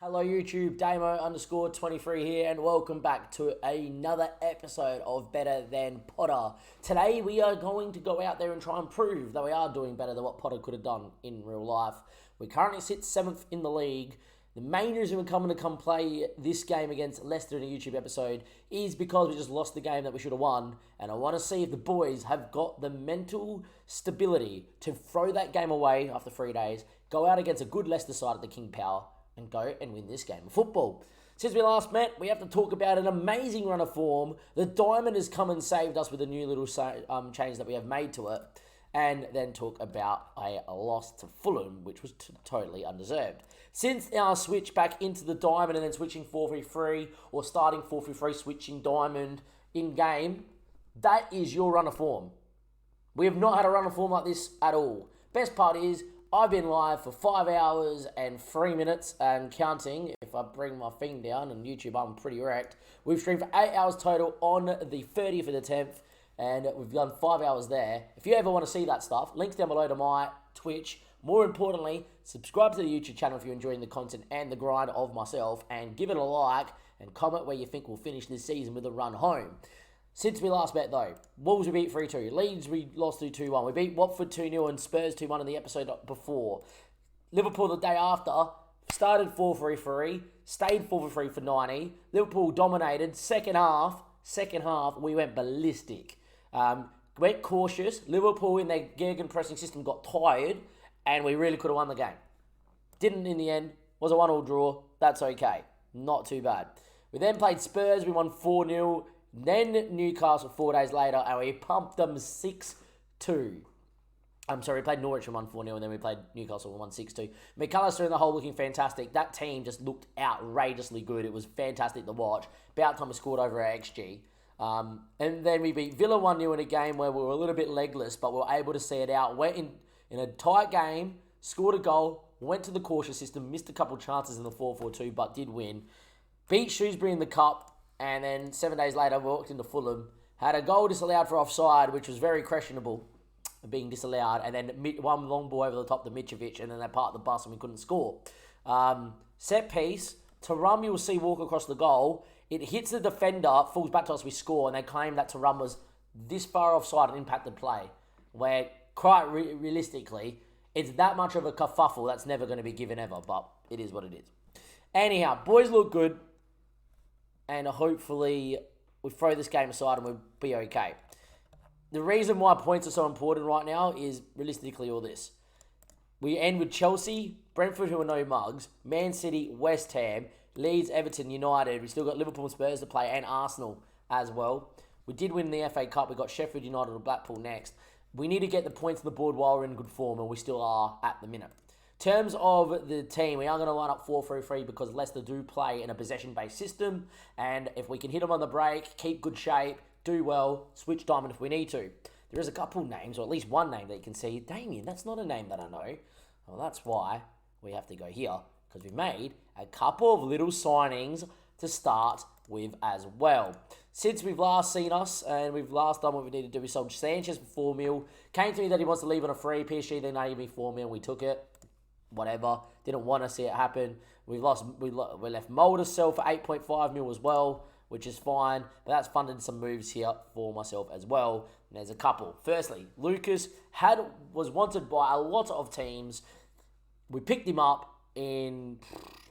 Hello YouTube, Damo_23 here, and welcome back to another episode of Better Than Potter. Today we are going to go out there and try and prove that we are doing better than what Potter could have done in real life. We currently sit 7th in the league. The main reason we're coming to play this game against Leicester in a YouTube episode is because we just lost the game that we should have won, and I want to see if the boys have got the mental stability to throw that game away after 3 days, go out against a good Leicester side at the King Power, and go and win this game of football. Since we last met, we have to talk about an amazing run of form. The Diamond has come and saved us with a new little change that we have made to it. And then talk about a loss to Fulham, which was totally undeserved. Since our switch back into the Diamond and then switching 4-3-3, or starting 4-3-3, switching Diamond in-game, that is your run of form. We have not had a run of form like this at all. Best part is, I've been live for 5 hours and 3 minutes and counting. If I bring my thing down on YouTube, I'm pretty wrecked. We've streamed for 8 hours total on the 30th of the 10th, and we've done 5 hours there. If you ever want to see that stuff, links down below to my Twitch. More importantly, subscribe to the YouTube channel if you're enjoying the content and the grind of myself, and give it a like and comment where you think we'll finish this season with a run home. Since we last met though, Wolves we beat 3-2, Leeds we lost 2-1, we beat Watford 2-0 and Spurs 2-1 in the episode before. Liverpool the day after started 4-3-3, stayed 4-3 for 90. Liverpool dominated. Second half we went ballistic. Went cautious. Liverpool in their gegenpressing system got tired, and we really could have won the game. Didn't in the end. Was a 1-1 draw. That's okay. Not too bad. We then played Spurs. We won 4-0. Then Newcastle 4 days later, and we pumped them 6-2. I'm sorry, we played Norwich and won 4-0, and then we played Newcastle and won 6-2. McAllister in the hole looking fantastic. That team just looked outrageously good. It was fantastic to watch. About time we scored over our XG. And then we beat Villa 1-0 in a game where we were a little bit legless, but we were able to see it out. Went in a tight game, scored a goal, went to the cautious system, missed a couple chances in the 4-4-2, but did win. Beat Shrewsbury in the Cup. And then 7 days later, we walked into Fulham, had a goal disallowed for offside, which was very questionable, being disallowed, and then one long ball over the top to Mitrovic, and then they parked the bus and we couldn't score. Set piece, Thuram, you'll see walk across the goal. It hits the defender, falls back to us, we score, and they claim that Thuram was this far offside and impacted play, where quite realistically, it's that much of a kerfuffle that's never going to be given ever, but it is what it is. Anyhow, boys look good. And hopefully we throw this game aside and we'll be okay. The reason why points are so important right now is realistically all this. We end with Chelsea, Brentford, who are no mugs, Man City, West Ham, Leeds, Everton, United. We still got Liverpool and Spurs to play, and Arsenal as well. We did win the FA Cup. We got Sheffield United or Blackpool next. We need to get the points on the board while we're in good form, and we still are at the minute. In terms of the team, we are going to line up 4-3-3 because Leicester do play in a possession-based system, and if we can hit them on the break, keep good shape, do well, switch Diamond if we need to. There is a couple names, or at least one name that you can see. Damien, that's not a name that I know. Well, that's why we have to go here, because we've made a couple of little signings to start with as well. Since we've last seen us, and we've last done what we need to do, we sold Sanchez for 4 mil. Came to me that he wants to leave on a free. PSG then gave me 4 mil, we took it. Whatever, didn't want to see it happen. We left Mulder sell for 8.5 mil as well, which is fine. But that's funded some moves here for myself as well. And there's a couple. Firstly, Lucas was wanted by a lot of teams. We picked him up in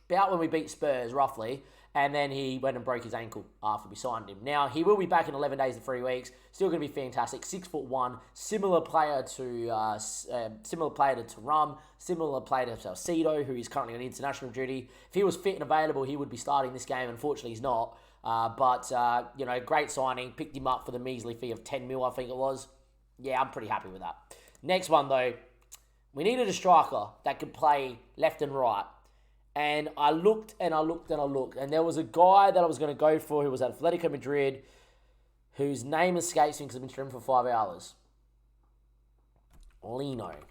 about when we beat Spurs, roughly. And then he went and broke his ankle after we signed him. Now, he will be back in 11 days to 3 weeks. Still going to be fantastic. 6'1", similar player to Thuram, similar player to Salcedo, who is currently on international duty. If he was fit and available, he would be starting this game. Unfortunately, he's not. Great signing. Picked him up for the measly fee of 10 mil, I think it was. Yeah, I'm pretty happy with that. Next one, though. We needed a striker that could play left and right. And I looked, and there was a guy that I was going to go for who was at Atletico Madrid, whose name escapes me because I've been streaming for 5 hours.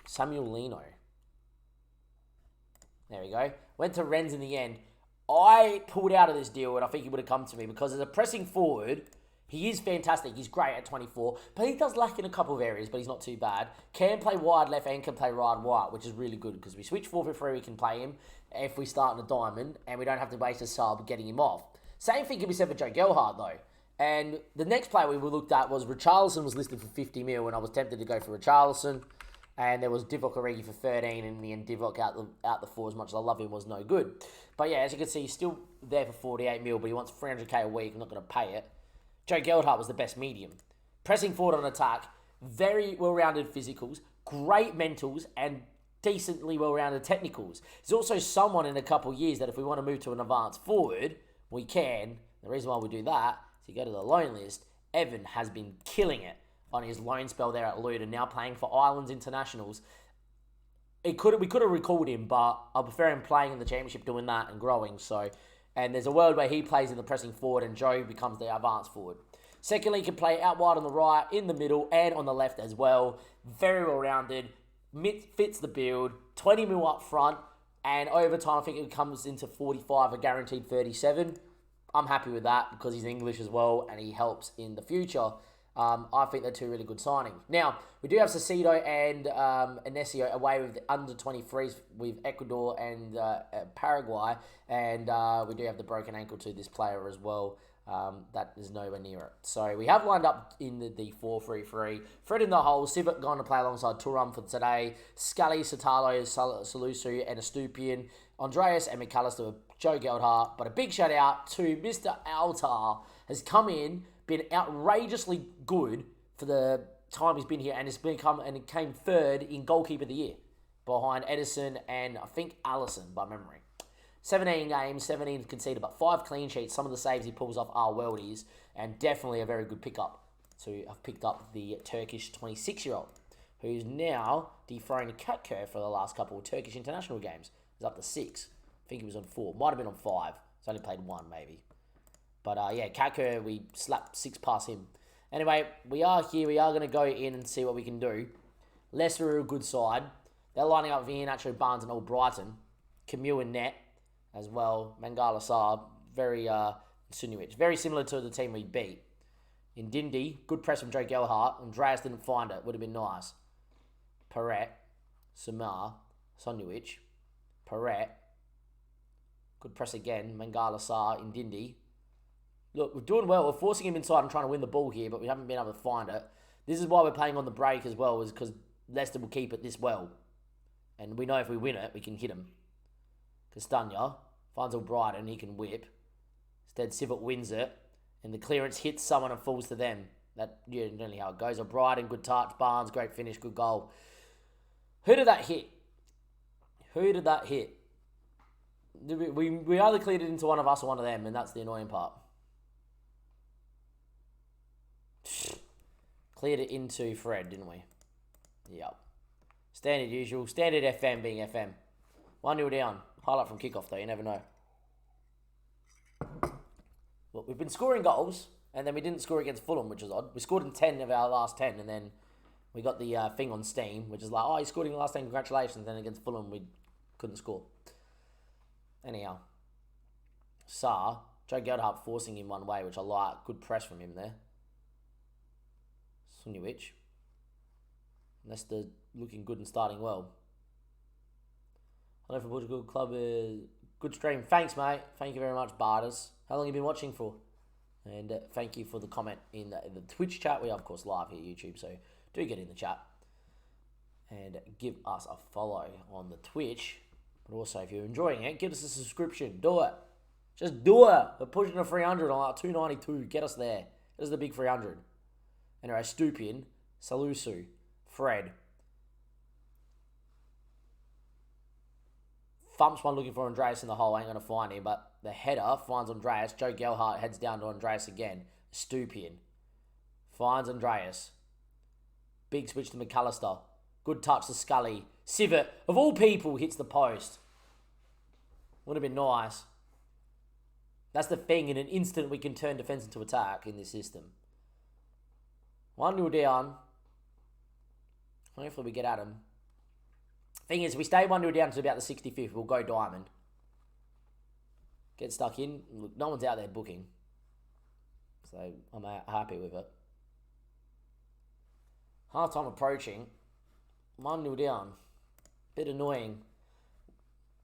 Samuel Lino. There we go. Went to Rennes in the end. I pulled out of this deal, and I think he would have come to me because as a pressing forward, He is fantastic. He's great at 24, but he does lack in a couple of areas, but he's not too bad. Can play wide left and can play right, which is really good because we switch 4-3, we can play him if we start in a diamond, and we don't have to waste a sub getting him off. Same thing can be said for Joe Gelhardt, though. And the next player we looked at was Richarlison was listed for 50 mil, and I was tempted to go for Richarlison. And there was Divock Origi for 13, and in the end, Divock out the 4, as much as I love him, was no good. But yeah, as you can see, he's still there for 48 mil, but he wants 300k a week. I'm not going to pay it. Joe Gelhardt was the best medium. Pressing forward on attack, very well-rounded physicals, great mentals, and decently well-rounded technicals. He's also someone in a couple of years that if we want to move to an advanced forward, we can. The reason why we do that is you go to the loan list, Evan has been killing it on his loan spell there at Luton, now playing for Islands Internationals. We could have recalled him, but I prefer him playing in the championship, doing that and growing. And there's a world where he plays in the pressing forward and Joe becomes the advanced forward. Secondly, he can play out wide on the right, in the middle, and on the left as well. Very well-rounded, fits the build, 20 mil up front, and over time I think it comes into 45, a guaranteed 37. I'm happy with that because he's English as well and he helps in the future. I think they're two really good signings. Now, we do have Caicedo and Inesio away with the under-23s with Ecuador and Paraguay. And we do have the broken ankle to this player as well. That is nowhere near it. So we have lined up in the 4-3-3. Fred in the hole. Sivert going to play alongside Turam for today. Scully, Satalo, Salusu, and Estupian. Andreas and McAllister, Joe Gelhardt. But a big shout out to Mr. Altar. Has come in, been outrageously good for the time he's been here, and it came third in goalkeeper of the year behind Edison and I think Allison by memory. 17 games, 17 conceded, but 5 clean sheets. Some of the saves he pulls off are worldies, and definitely a very good pickup to have picked up the Turkish 26-year-old, who's now dethroned Katker for the last couple of Turkish international games. He's up to 6. I think he was on 4. Might have been on 5. He's only played 1 maybe. But yeah, Katker, we slapped 6 past him. Anyway, we are here. We are going to go in and see what we can do. Leicester are a good side. They're lining up with Iheanacho, Barnes and Old Brighton. Camille and Net as well. Mangala Saab, very Sunuic. Very similar to the team we beat. In Dindy, good press from Joe Gelhardt. Andreas didn't find it. Would have been nice. Perret, Samar, Sunuic, Perret. Good press again. Mangala Saab in Dindy. Look, we're doing well. We're forcing him inside and trying to win the ball here, but we haven't been able to find it. This is why we're playing on the break as well, is because Leicester will keep it this well. And we know if we win it, we can hit him. Castagna finds Brighton, he can whip. Instead, Sivert wins it, and the clearance hits someone and falls to them. That's generally how it goes. Brighton, good touch. Barnes, great finish, good goal. Who did that hit? Who did that hit? We either cleared it into one of us or one of them, and that's the annoying part. Cleared it into Fred, didn't we? Yep. Standard usual. Standard FM being FM. 1-0 down. Highlight from kickoff though, you never know. Well, we've been scoring goals, and then we didn't score against Fulham, which is odd. We scored in 10 of our last 10, and then we got the thing on Steam, which is like, oh, you scored in the last 10, congratulations. Then against Fulham, we couldn't score. Anyhow. Joe Gelhardt forcing him one way, which I like. Good press from him there. Sunuic. Leicester looking good and starting well. Hello from Portugal Club. Good stream. Thanks, mate. Thank you very much, Barters. How long have you been watching for? And thank you for the comment in the Twitch chat. We are, of course, live here at YouTube, so do get in the chat. And give us a follow on the Twitch. But also, if you're enjoying it, give us a subscription. Do it. Just do it. We're pushing to 300 on like 292. Get us there. This is the big 300. Anyway, Stupian, Salusu, Fred. Thumps one looking for Andreas in the hole. Ain't going to find him, but the header finds Andreas. Joe Gelhardt heads down to Andreas again. Stupian finds Andreas. Big switch to McAllister. Good touch to Scully. Sivert, of all people, hits the post. Would have been nice. That's the thing. In an instant, we can turn defence into attack in this system. 1-0 down. Hopefully we get at him. Thing is, if we stay 1-0 down to about the 65th, we'll go diamond. Get stuck in. Look, no one's out there booking. So So I'm happy with it. Half time approaching. 1-0 down. Bit annoying.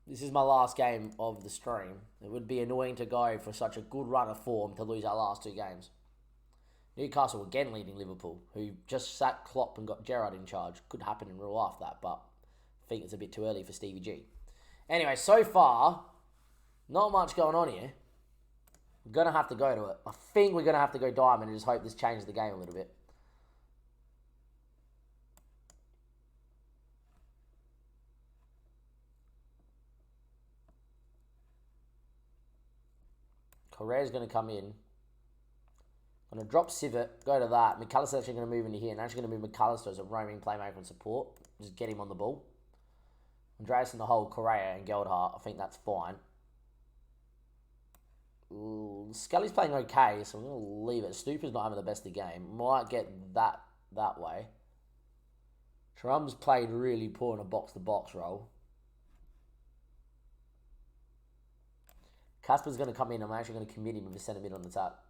This is my last game of the stream. It would be annoying to go for such a good run of form to lose our last 2 games. Newcastle again leading Liverpool, who just sacked Klopp and got Gerrard in charge. Could happen in real life, that, but I think it's a bit too early for Stevie G. Anyway, so far, not much going on here. We're going to have to go to it. I think we're going to have to go diamond and just hope this changes the game a little bit. Correa's going to come in. I'm going to drop Sivet, go to that. McAllister's actually going to move into here, and actually going to move McAllister as a roaming playmaker and support. Just get him on the ball. Andreas in the hole, Correa and Geldhart. I think that's fine. Ooh, Scully's playing okay, so I'm going to leave it. Stupid's not having the best of the game. Might get that way. Trum's played really poor in a box-to-box role. Casper's going to come in. I'm actually going to commit him with a centre mid on the top.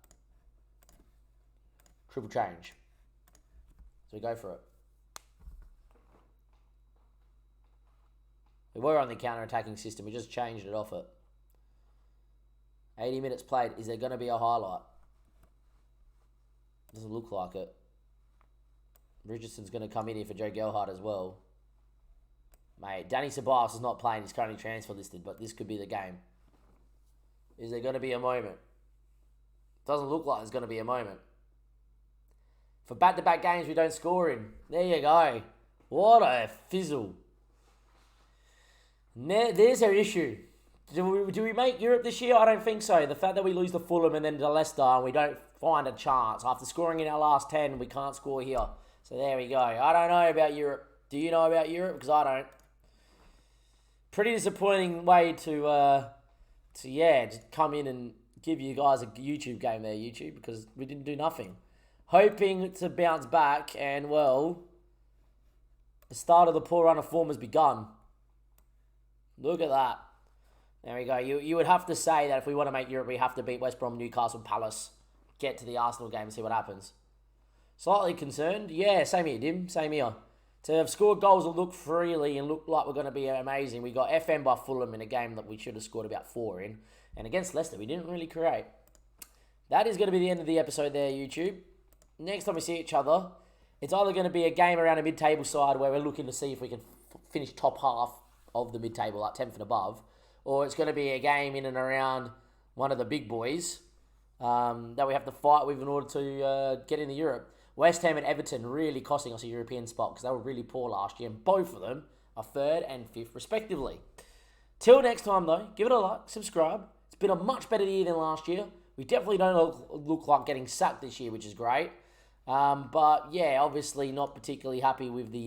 Triple change. So we go for it. We were on the counter-attacking system. We just changed it off it. 80 minutes played. Is there going to be a highlight? Doesn't look like it. Richardson's going to come in here for Joe Gelhardt as well. Mate, Danny Ceballos is not playing. He's currently transfer listed, but this could be the game. Is there going to be a moment? Doesn't look like there's going to be a moment. For back-to-back games we don't score in. There you go. What a fizzle. There's our issue. Do we make Europe this year? I don't think so. The fact that we lose to Fulham and then to Leicester and we don't find a chance. After scoring in our last 10, we can't score here. So there we go. I don't know about Europe. Do you know about Europe? Because I don't. Pretty disappointing way to just come in and give you guys a YouTube game there, YouTube, because we didn't do nothing. Hoping to bounce back, and, well, the start of the poor run of form has begun. Look at that. There we go. You would have to say that if we want to make Europe, we have to beat West Brom, Newcastle, Palace, get to the Arsenal game and see what happens. Slightly concerned. Yeah, same here, Dim. Same here. To have scored goals that look freely and look like we're going to be amazing. We got FM by Fulham in a game that we should have scored about 4 in. And against Leicester, we didn't really create. That is going to be the end of the episode there, YouTube. Next time we see each other, it's either going to be a game around a mid-table side where we're looking to see if we can finish top half of the mid-table, like 10th and above, or it's going to be a game in and around one of the big boys that we have to fight with in order to get into Europe. West Ham and Everton really costing us a European spot because they were really poor last year, and both of them are 3rd and 5th respectively. Till next time though, give it a like, subscribe. It's been a much better year than last year. We definitely don't look like getting sacked this year, which is great. But yeah, obviously not particularly happy with the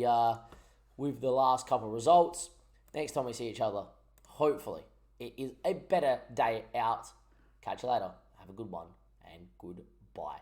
last couple of results. Next time we see each other, hopefully it is a better day out. Catch you later. Have a good one and goodbye.